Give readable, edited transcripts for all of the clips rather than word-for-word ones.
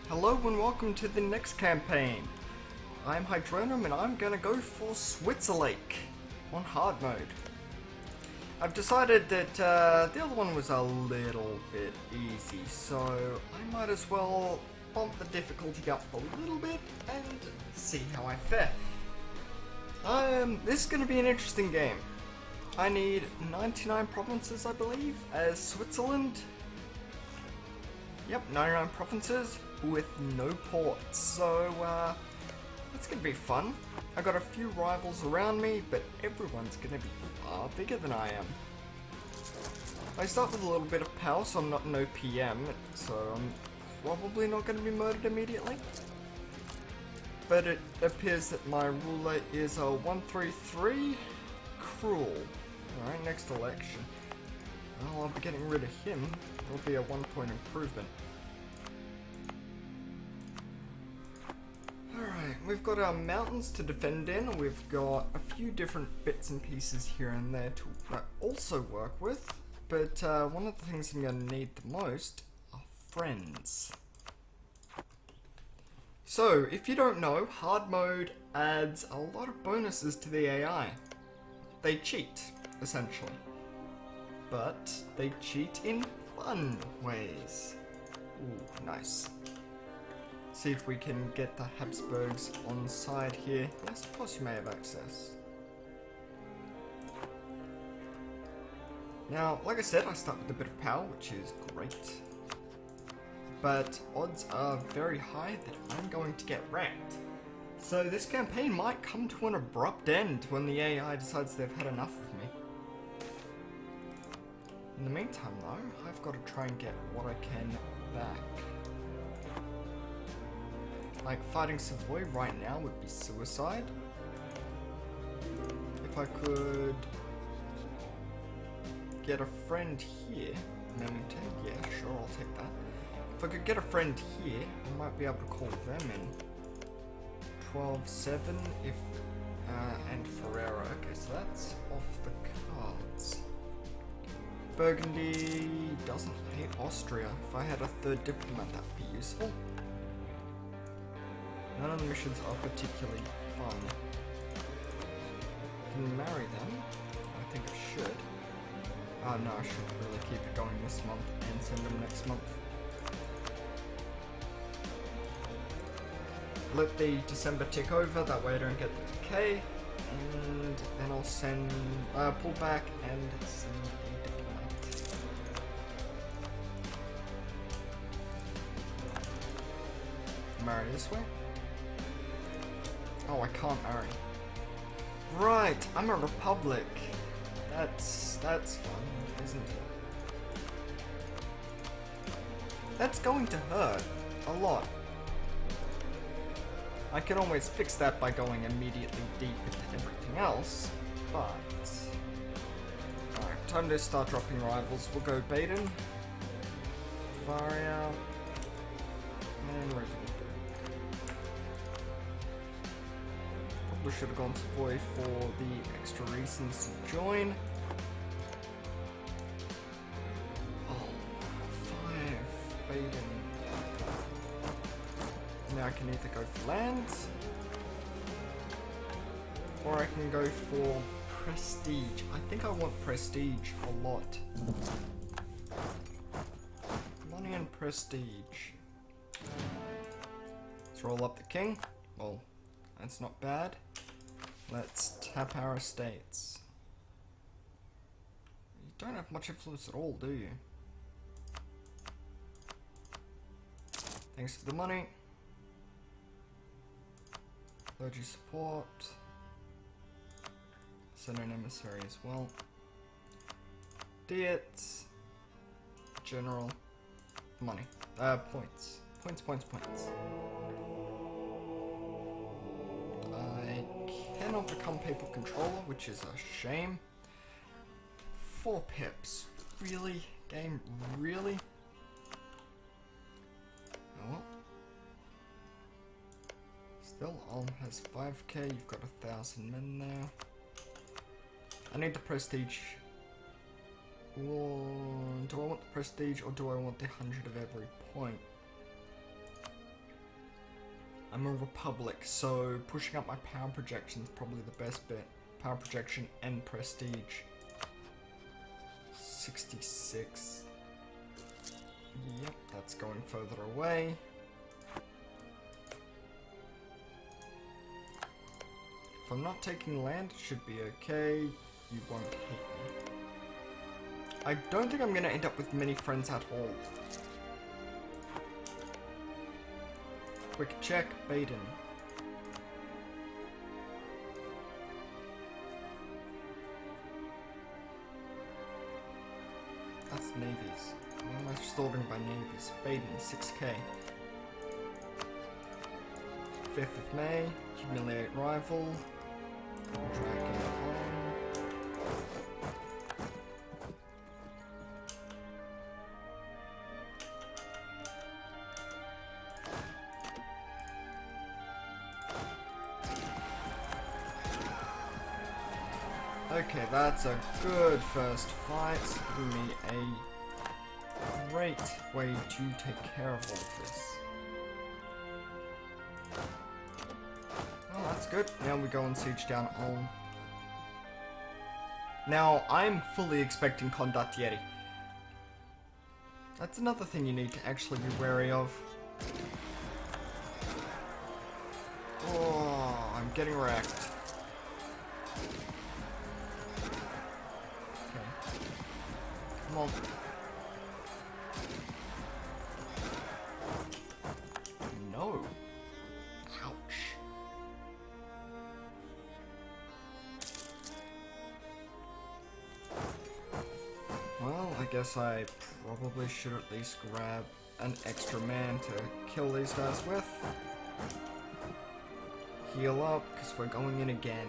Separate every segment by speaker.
Speaker 1: Hello and welcome to the next campaign. I'm Hydronum and I'm gonna go for Switzerlake on hard mode. I've decided that the other one was a little bit easy, so I might as well bump the difficulty up a little bit and see how I fare. This is gonna be an interesting game. I need 99 provinces, I believe, as Switzerland. Yep, 99 provinces with no ports, so it's gonna be fun. I got a few rivals around me, but everyone's gonna be far bigger than I am. I start with a little bit of power, so I'm not an OPM, so I'm probably not gonna be murdered immediately. But it appears that my ruler is a 133 Cruel. Alright, next election. Well, I'll be getting rid of him. It'll be a 1-point improvement. Alright, we've got our mountains to defend in. We've got a few different bits and pieces here and there to also work with. But one of the things I'm going to need the most are friends. So, if you don't know, hard mode adds a lot of bonuses to the AI. They cheat, essentially. But they cheat in fun ways. Ooh, nice. See if we can get the Habsburgs on side here. Yes, of course you may have access. Now, like I said, I start with a bit of power, which is great. But odds are very high that I'm going to get wrecked. So this campaign might come to an abrupt end when the AI decides they've had enough of me. In the meantime though, I've got to try and get what I can back. Like fighting Savoy right now would be suicide. If I could get a friend here, Remington, yeah sure, I'll take that. If I could get a friend here, I might be able to call them in. 12-7 if, and Ferrero, okay so that's off the cards. Burgundy doesn't hate Austria. If I had a third diplomat, that would be useful. None of the missions are particularly fun. I can marry them. I think I should. Oh no, I should really keep it going this month and send them next month. Let the December tick over, that way I don't get the decay. And then I'll send, pull back and send a diplomat. Marry this way. Oh, I can't marry. Right, I'm a republic. That's fun, isn't it? That's going to hurt a lot. I can always fix that by going immediately deep into everything else, but... Alright, time to start dropping rivals. We'll go Baden, Varia, and Reginald. Probably should have gone Savoy for the extra reasons to join. Oh, 5 Baden. Now I can either go for lands, or I can go for prestige. I think I want prestige a lot. Money and prestige. Let's roll up the king. Well, that's not bad. Let's tap our estates. You don't have much influence at all, do you? Thanks for the money. Clergy support. Send an emissary as well. Diets. General. Money. Points. Points. I cannot become papal controller, which is a shame. 4 pips. Really? Game? Really? Oh well. Still, Ulm has 5k, you've got 1,000 men there. I need the prestige. Do I want the prestige or do I want the 100 of every point? I'm a republic, so pushing up my power projection is probably the best bit. Power projection and prestige. 66. Yep, that's going further away. If I'm not taking land, it should be okay. You won't hate me. I don't think I'm going to end up with many friends at all. Quick check, Baden. That's navies. Why am I sorting by navies? Baden, 6k. 5th of May, humiliate rival. Drag it on. Okay, that's a good first fight. Giving me a great way to take care of all this. Oh, that's good. Now we go and siege down Ulm. Now, I'm fully expecting Condottieri. That's another thing you need to actually be wary of. Oh, I'm getting wrecked. Come on. No. Ouch. Well, I guess I probably should at least grab an extra man to kill these guys with. Heal up, because we're going in again.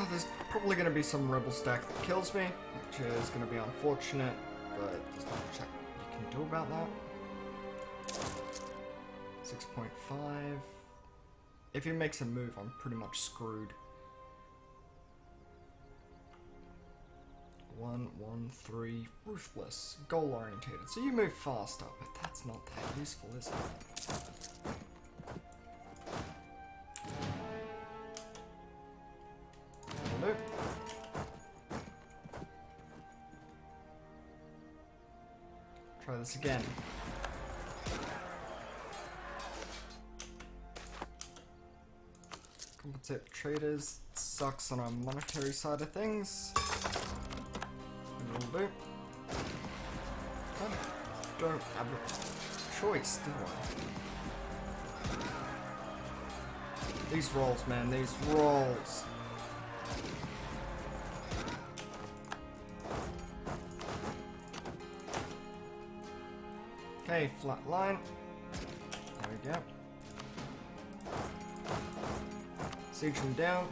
Speaker 1: There's probably going to be some rebel stack that kills me, which is going to be unfortunate, but there's not much you can do about that. 6.5. If he makes a move, I'm pretty much screwed. 1-1-3, ruthless, goal orientated. So you move faster, but that's not that useful, is it? Nope. Try this again. Compensate the traders. Sucks on our monetary side of things. Will do. I don't have a choice, do I? These rolls, man, these rolls. Okay, flat line. There we go. Siege them down.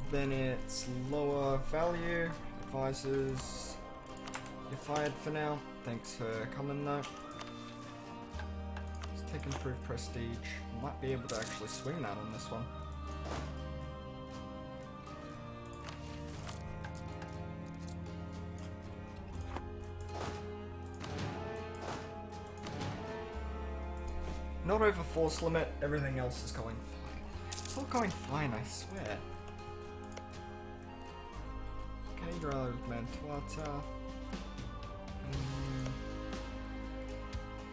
Speaker 1: Then it's lower value. Advisors, you're fired for now. Thanks for coming though. Let's take improved prestige. Might be able to actually swing that on this one. Not over force limit, everything else is going fine. It's all going fine, I swear. Okay, you're out of Mantuata.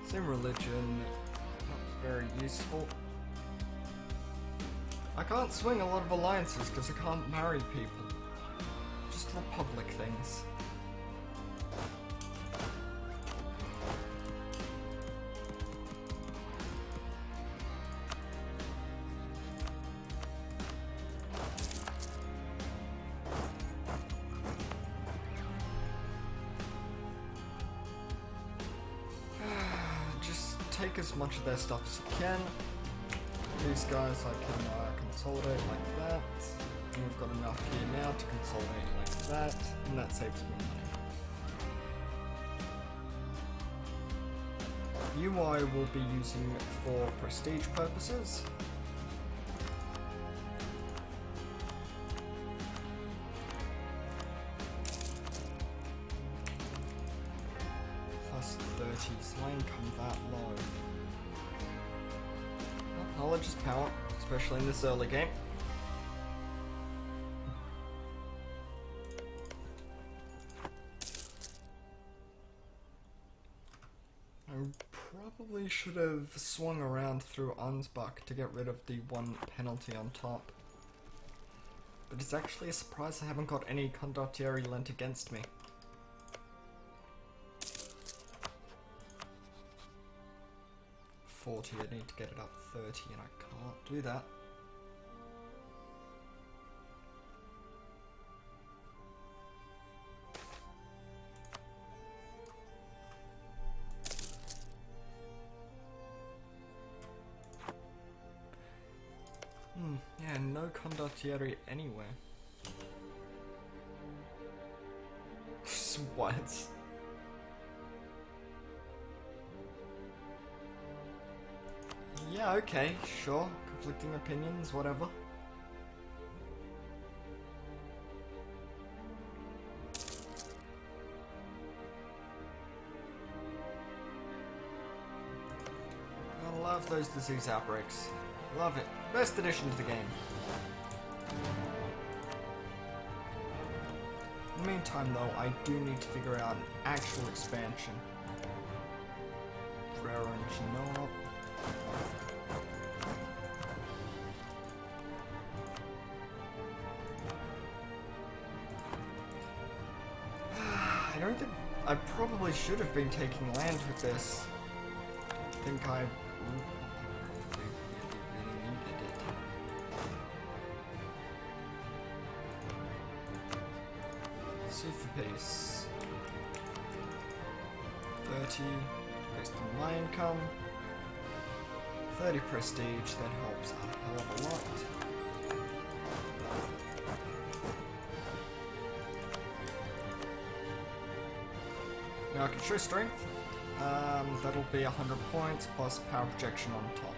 Speaker 1: Same religion, not very useful. I can't swing a lot of alliances because I can't marry people. Just republic things. Take as much of their stuff as you can. These guys I can consolidate like that. And we've got enough here now to consolidate like that. And that saves me money. You I will be using for prestige purposes. Plus 30, so I ain't come that low. Well, knowledge is power, especially in this early game. Probably should have swung around through Ansbach to get rid of the one penalty on top. But it's actually a surprise I haven't got any condottieri lent against me. $40, I need to get it up 30 and I can't do that. Yeah, no condottieri anywhere. What? Yeah, okay, sure. Conflicting opinions, whatever. I love those disease outbreaks. Love it. Best addition to the game. In the meantime though, I do need to figure out an actual expansion. Frere and Genoa. I don't think... I probably should have been taking land with this. I think I... for peace. 30 based on my income. 30 prestige, that helps a hell of a lot. Now I can show strength. That'll be 100 points plus power projection on top.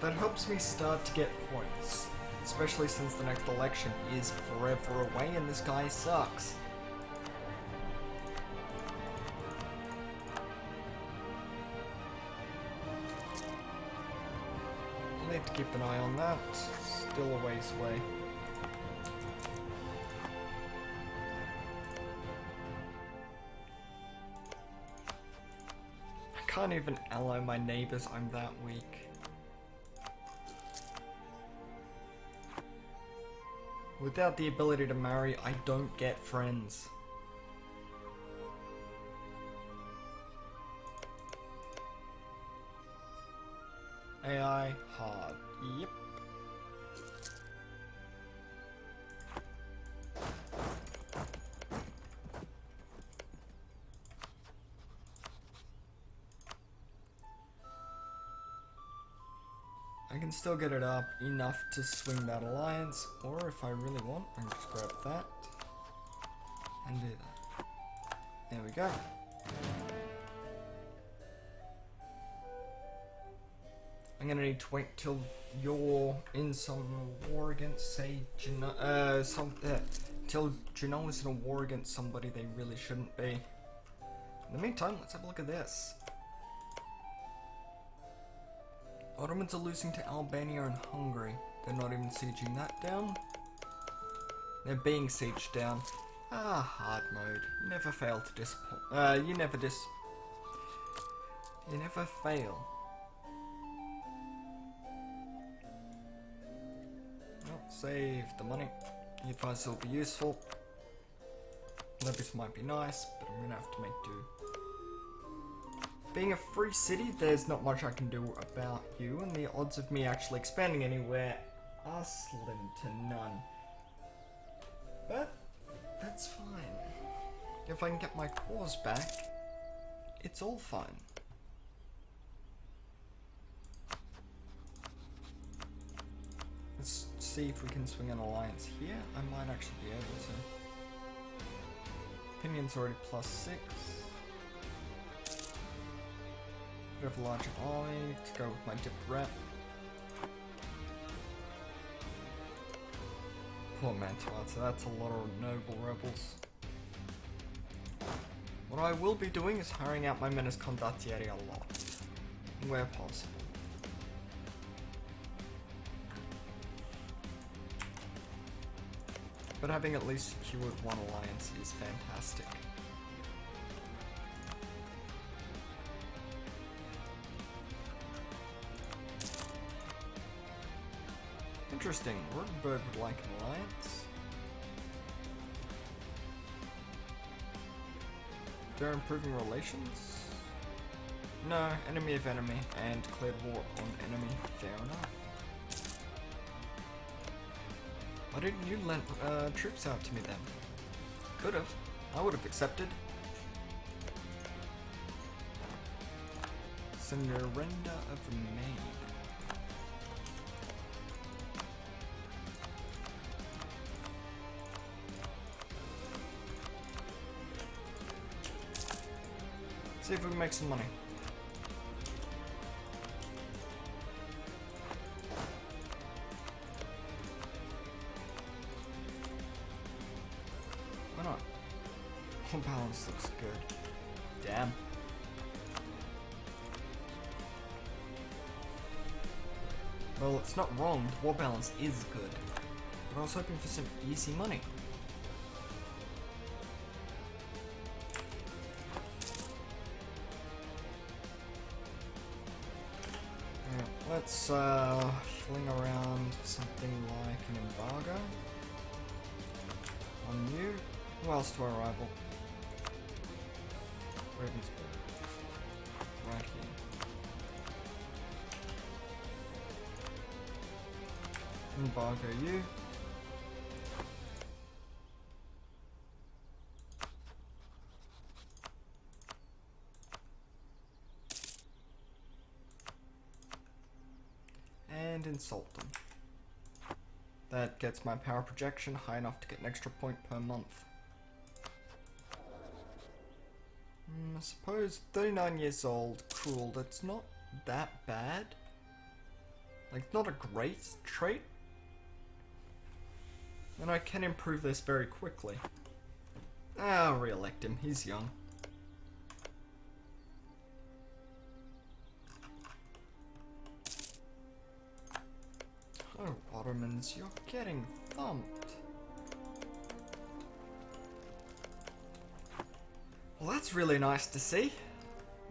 Speaker 1: That helps me start to get points, especially since the next election is forever away and this guy sucks. I'll need to keep an eye on that, still a ways away. I can't even ally my neighbors, I'm that weak. Without the ability to marry, I don't get friends. AI hard. Yep. I can still get it up enough to swing that alliance, or if I really want, I can just grab that and do that. There we go. I'm gonna need to wait till you're in some war against, say, till Genoa's in a war against somebody they really shouldn't be. In the meantime, let's have a look at this. Ottomans are losing to Albania and Hungary. They're not even sieging that down. They're being sieged down. Ah, hard mode. You never fail to disappoint. You never fail. Well, save the money. The advice will be useful. Levies might be nice, but I'm gonna have to make do. Being a free city, there's not much I can do about you, and the odds of me actually expanding anywhere are slim to none. But that's fine. If I can get my cause back, it's all fine. Let's see if we can swing an alliance here. I might actually be able to. Opinion's already +6. Bit of a larger army to go with my dip rep. Poor Mantuata, that's a lot of noble rebels. What I will be doing is hiring out my Menace Condottieri a lot, where possible. But having at least secured one alliance is fantastic. Interesting, Rotenberg would like an alliance. They're improving relations? No, enemy of enemy, and declared war on enemy, fair enough. Why didn't you lend troops out to me then? Could've. I would've accepted. Surrender of the Maid. See if we can make some money. Why not? War balance looks good. Damn. Well, it's not wrong. The war balance is good. But I was hoping for some easy money. Let's fling around something like an embargo on you. Who else to our rival? Ravensburg. Right here. Embargo you. And insult them. That gets my power projection high enough to get an extra point per month. I suppose 39 years old, cool, that's not that bad. Like, not a great trait. And I can improve this very quickly. I'll re-elect him, he's young. Oh, Ottomans, you're getting thumped. Well, that's really nice to see.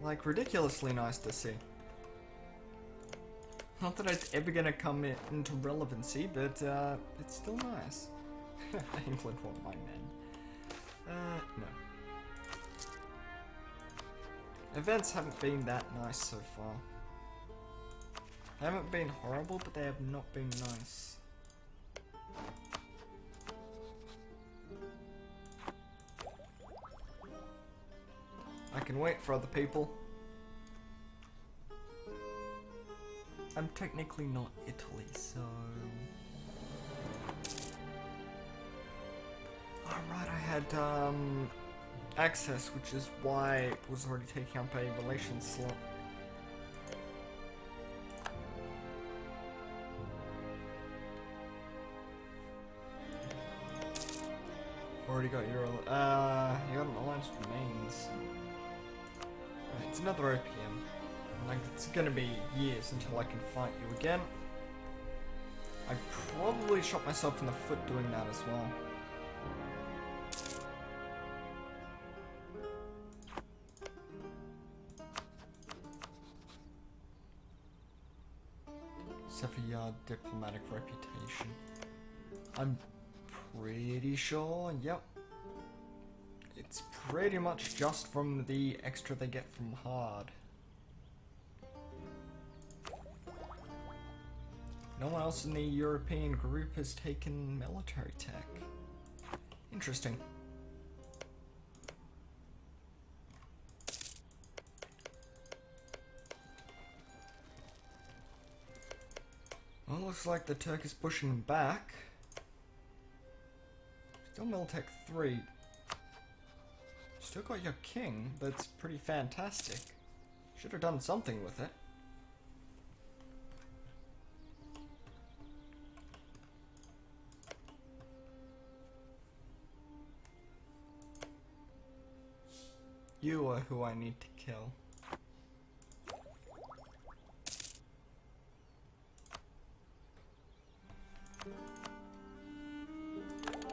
Speaker 1: Like, ridiculously nice to see. Not that it's ever gonna come into relevancy, but it's still nice. England want my men. No. Events haven't been that nice so far. They haven't been horrible, but they have not been nice. I can wait for other people. I'm technically not Italy, so... Alright, I had access, which is why it was already taking up a relations slot. Already got your, you got an alliance with Mainz. Right, it's another OPM. Like, it's gonna be years until I can fight you again. I probably shot myself in the foot doing that as well. Savoyard diplomatic reputation. I'm pretty sure, yep. It's pretty much just from the extra they get from hard. No one else in the European group has taken military tech. Interesting. Well, looks like the Turk is pushing back. Still Miltech 3. still got your king. That's pretty fantastic. Should have done something with it. You are who I need to kill.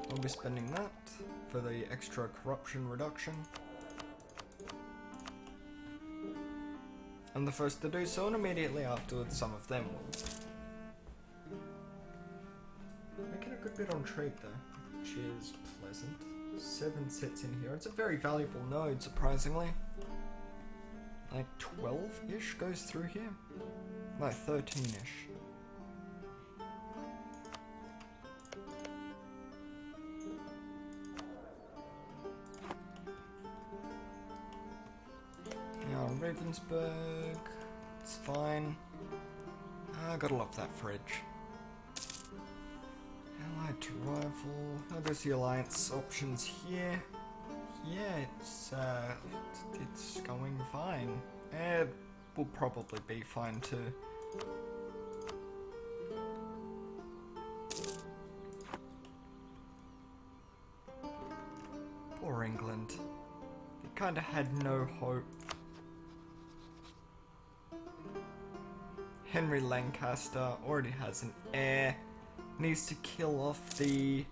Speaker 1: I'll be spending that for the extra corruption reduction. I'm the first to do so, and immediately afterwards some of them will. Making a good bit on trade though, which is pleasant. 7 sits in here. It's a very valuable node, surprisingly. Like 12-ish goes through here. No, 13-ish. Ravensburg, it's fine. I gotta love that fridge. Allied to rival. There's the alliance options here. Yeah, it's going fine. It will probably be fine too. Poor England. They kinda had no hope. Henry Lancaster already has an heir. Needs to kill off the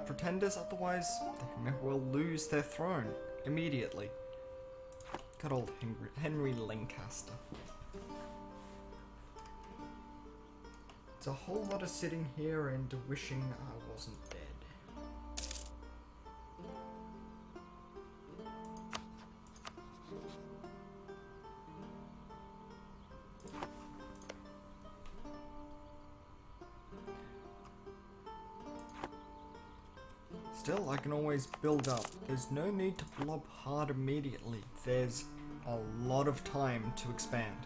Speaker 1: pretenders, otherwise they will lose their throne immediately. Good old Henry Lancaster. It's a whole lot of sitting here and wishing I wasn't dead. Still, I can always build up. There's no need to blob hard immediately. There's a lot of time to expand.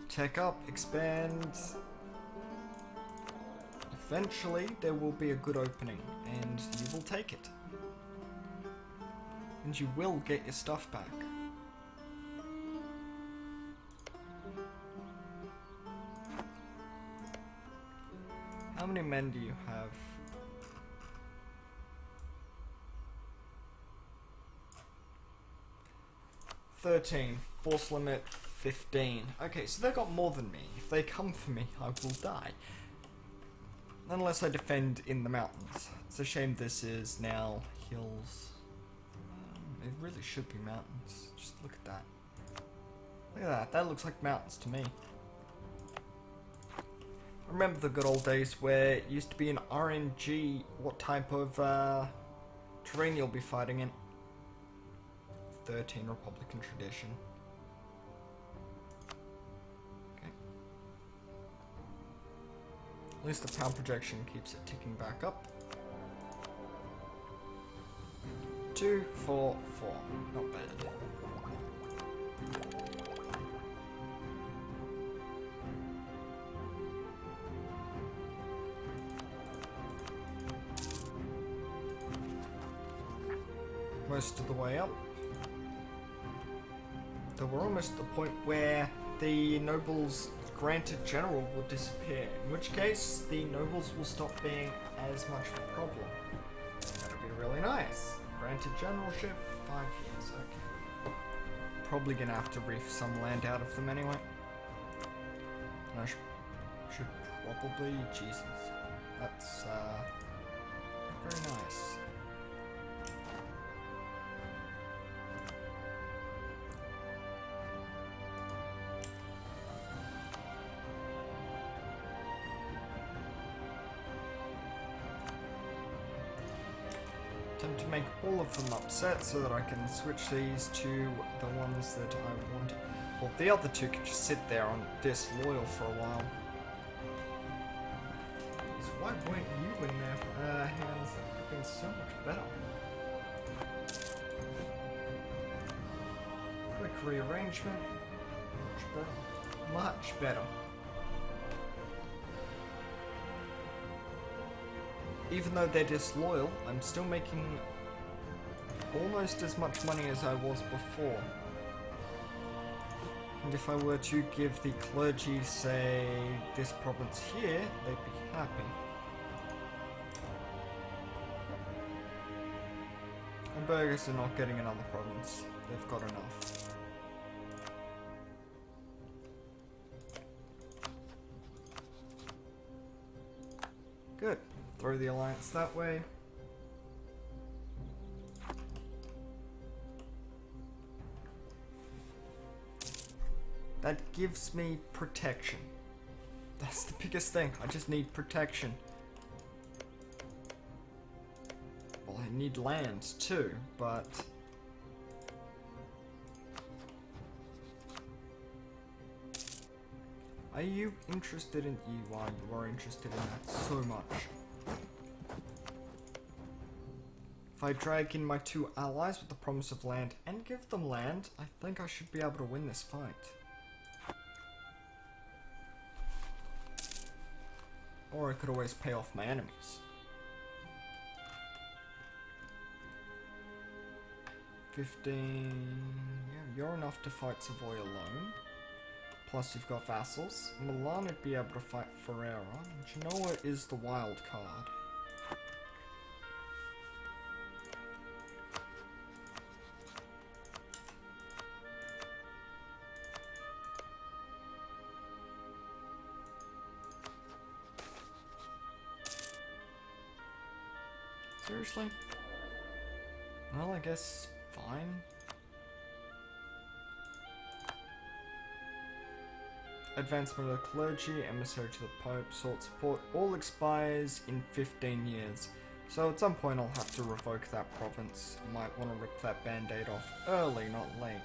Speaker 1: Tech up, expand. Eventually, there will be a good opening, and you will take it. And you will get your stuff back. How many men do you have? $13. Force limit 15. Okay, so they got more than me. If they come for me, I will die. Unless I defend in the mountains. It's a shame this is now hills. It really should be mountains. Just look at that. Look at that. That looks like mountains to me. Remember the good old days where it used to be an RNG what type of terrain you'll be fighting in. 13 Republican tradition. Okay. At least the power projection keeps it ticking back up. 2, 4, 4. Not bad. Most of the way up. So we're almost at the point where the nobles granted general will disappear, in which case the nobles will stop being as much of a problem. That'll be really nice. Granted generalship, 5 years, okay. Probably gonna have to reef some land out of them anyway. And I should probably, Jesus, that's very nice. Attempt to make all of them upset so that I can switch these to the ones that I want. Well, the other two can just sit there on disloyal for a while. So why weren't you in their hands? That would have been so much better. Quick rearrangement. Much better. Much better. even though they're disloyal, I'm still making almost as much money as I was before. And if I were to give the clergy, say, this province here, they'd be happy. And burghers are not getting another province. They've got enough. Good. Throw the alliance that way. That gives me protection. That's the biggest thing. I just need protection. Well, I need land too, but... Are you interested in... You are interested in that so much. If I drag in my 2 allies with the promise of land and give them land, I think I should be able to win this fight. Or I could always pay off my enemies. 15... Yeah, you're enough to fight Savoy alone. Plus you've got vassals. Milan would be able to fight Ferrara. And Genoa is the wild card. Seriously? Well, I guess fine. Advancement of the clergy, emissary to the Pope, salt support, all expires in 15 years. So at some point I'll have to revoke that province. I might want to rip that band-aid off early, not late.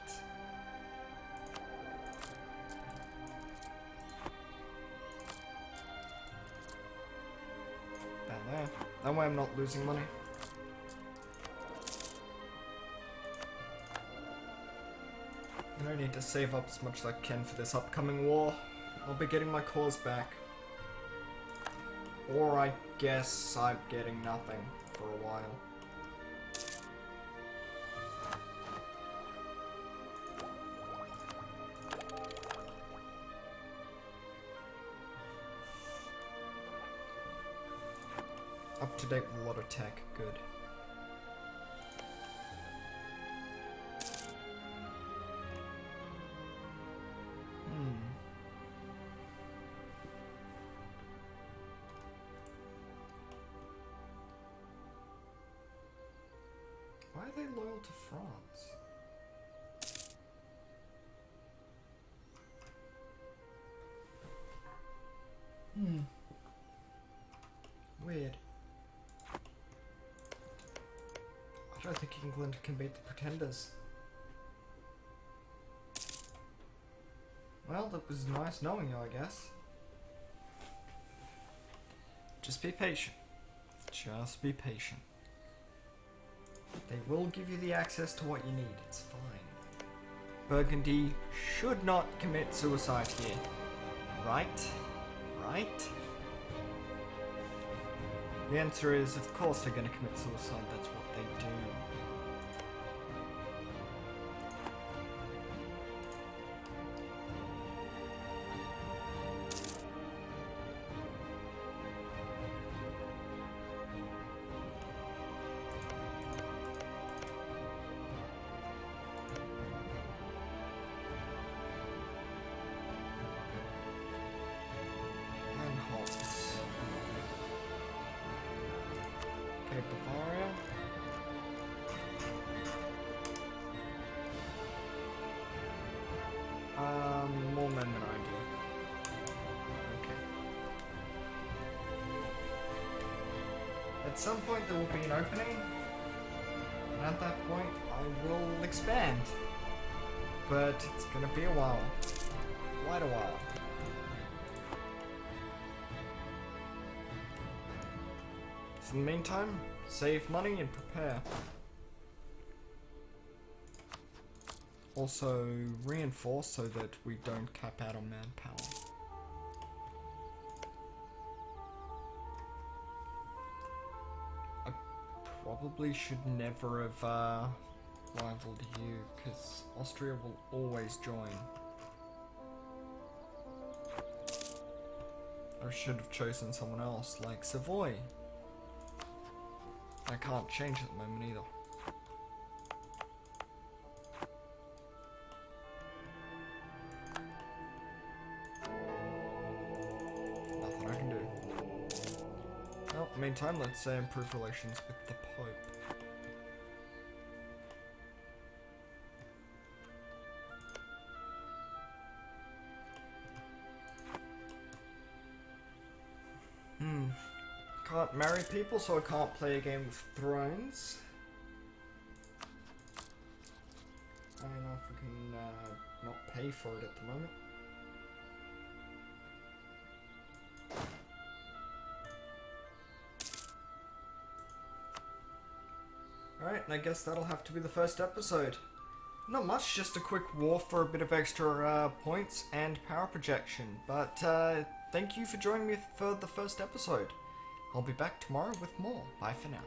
Speaker 1: Down there. That way I'm not losing money. I need to save up as much as I can for this upcoming war. I'll be getting my cause back. Or I guess I'm getting nothing for a while. Up to date with a lot of tech, good. Why are they loyal to France? Weird. I don't think England can beat the Pretenders. Well, that was nice knowing you, I guess. Just be patient. Just be patient. They will give you the access to what you need, it's fine. Burgundy should not commit suicide here. Right? Right? The answer is, of course they're gonna commit suicide, that's what they do. Bavaria. More men than I do. Okay. At some point there will be an opening, and at that point I will expand. But it's gonna be a while. Quite a while. So in the meantime, save money and prepare. Also, reinforce so that we don't cap out on manpower. probably should never have rivaled you, because Austria will always join. I should have chosen someone else, like Savoy. I can't change at the moment either. Nothing I can do. Well, meantime, let's improve relations with the Pope. Can't marry people, so I can't play a Game of Thrones. I don't know if we can not pay for it at the moment. Alright, and I guess that'll have to be the first episode. Not much, just a quick war for a bit of extra points and power projection. But thank you for joining me for the first episode. I'll be back tomorrow with more. Bye for now.